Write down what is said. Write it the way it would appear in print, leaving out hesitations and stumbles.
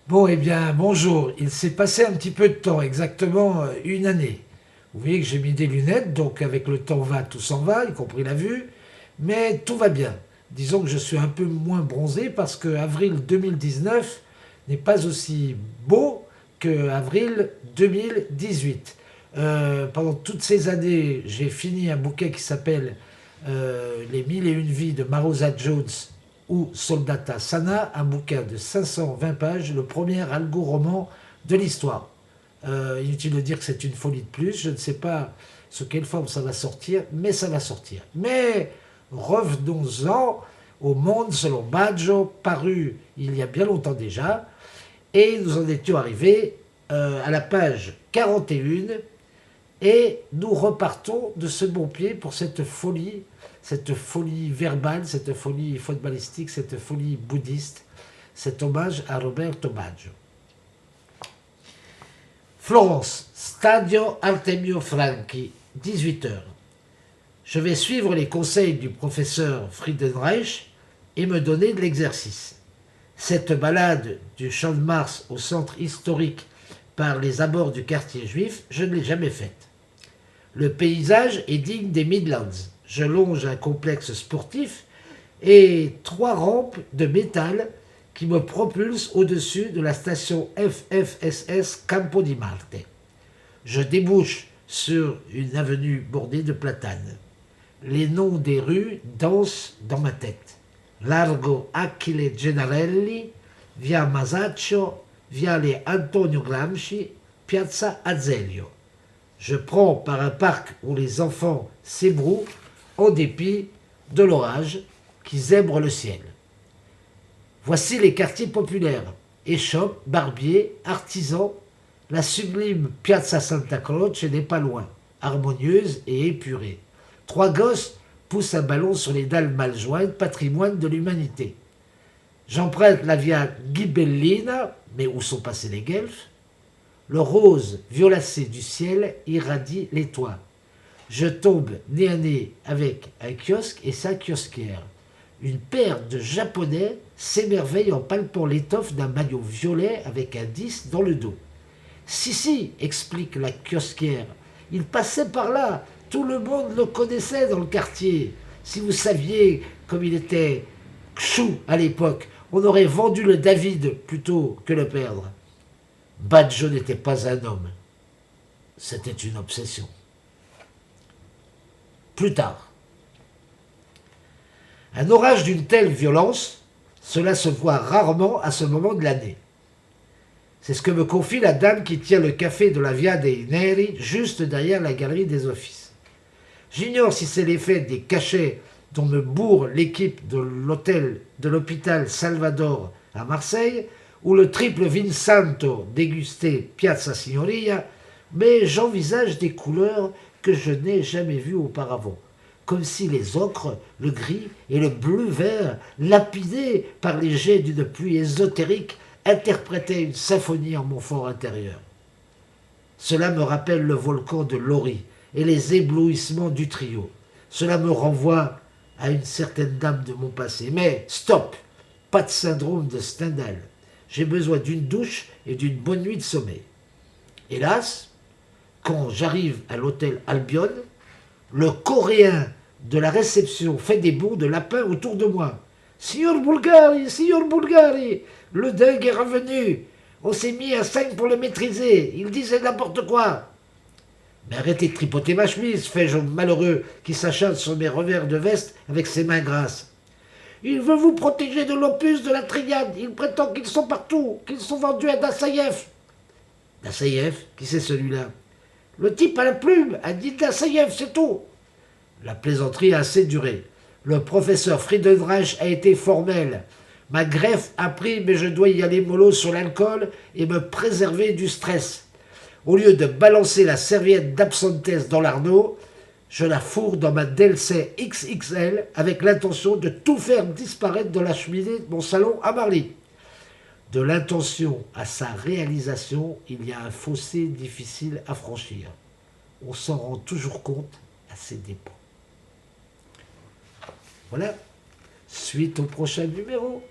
Bon, eh bien, bonjour. Il s'est passé un petit peu de temps, exactement une année. Vous voyez que j'ai mis des lunettes, donc avec le temps va, tout s'en va, y compris la vue. Mais tout va bien. Disons que je suis un peu moins bronzé parce que avril 2019 n'est pas aussi beau que avril 2018. Pendant toutes ces années, j'ai fini un bouquet qui s'appelle Les mille et une vies de Marosa Jones ou Soldata Sana, un bouquin de 520 pages, le premier algo-roman de l'histoire. Inutile de dire que c'est une folie de plus, je ne sais pas sous quelle forme ça va sortir, mais ça va sortir. Mais revenons-en au Monde selon Baggio, paru il y a bien longtemps déjà, et nous en étions arrivés à la page 41, et nous repartons de ce bon pied pour cette folie verbale, cette folie footballistique, cette folie bouddhiste, cet hommage à Roberto Baggio. Florence, Stadio Artemio Franchi, 18 heures. Je vais suivre les conseils du professeur Friedenreich et me donner de l'exercice. Cette balade du Champ de Mars au centre historique par les abords du quartier juif, je ne l'ai jamais faite. Le paysage est digne des Midlands. Je longe un complexe sportif et trois rampes de métal qui me propulsent au-dessus de la station FFSS Campo di Marte. Je débouche sur une avenue bordée de platanes. Les noms des rues dansent dans ma tête. Largo Achille Gennarelli, via Masaccio, viale Antonio Gramsci, Piazza Azeglio. Je prends par un parc où les enfants s'ébrouent en dépit de l'orage qui zèbre le ciel. Voici les quartiers populaires. Échoppes, barbiers, artisans. La sublime Piazza Santa Croce n'est pas loin, harmonieuse et épurée. Trois gosses poussent un ballon sur les dalles mal jointes, patrimoine de l'humanité. J'emprunte la via Ghibellina, mais où sont passés les guelfes? Le rose violacé du ciel irradie les toits. Je tombe nez à nez avec un kiosque et sa kiosquière. Une paire de japonais s'émerveille en palpant l'étoffe d'un maillot violet avec un 10 dans le dos. Si, si, explique la kiosquière, il passait par là, tout le monde le connaissait dans le quartier. Si vous saviez comme il était chou à l'époque, on aurait vendu le David plutôt que le perdre. Baggio n'était pas un homme, c'était une obsession. Plus tard, un orage d'une telle violence, cela se voit rarement à ce moment de l'année. C'est ce que me confie la dame qui tient le café de la Via dei Neri, juste derrière la galerie des offices. J'ignore si c'est l'effet des cachets dont me bourre l'équipe de l'hôpital Salvador à Marseille, ou le triple Vinsanto dégusté Piazza Signoria, mais j'envisage des couleurs que je n'ai jamais vues auparavant, comme si les ocres, le gris et le bleu-vert, lapidés par les jets d'une pluie ésotérique, interprétaient une symphonie en mon fort intérieur. Cela me rappelle le volcan de Lori et les éblouissements du trio. Cela me renvoie à une certaine dame de mon passé. Mais stop, pas de syndrome de Stendhal. J'ai besoin d'une douche et d'une bonne nuit de sommeil. Hélas, quand j'arrive à l'hôtel Albion, le Coréen de la réception fait des bonds de lapin autour de moi. Signor Bulgari, le dingue est revenu. On s'est mis à 5 pour le maîtriser. Il disait n'importe quoi. Mais arrêtez de tripoter ma chemise, fais-je au malheureux qui s'acharne sur mes revers de veste avec ses mains grasses. Il veut vous protéger de l'opus de la triade. Il prétend qu'ils sont partout, qu'ils sont vendus à Dassaïev. Dassaïev, qui c'est celui-là? Le type à la plume a dit Dassaïev, c'est tout. La plaisanterie a assez duré. Le professeur Friedenreich a été formel. Ma greffe a pris, mais je dois y aller mollo sur l'alcool et me préserver du stress. Au lieu de balancer la serviette d'absentesse dans l'arnaud, je la fourre dans ma DLC XXL avec l'intention de tout faire disparaître dans la cheminée de mon salon à Marly. De l'intention à sa réalisation, il y a un fossé difficile à franchir. On s'en rend toujours compte à ses dépens. Voilà, suite au prochain numéro.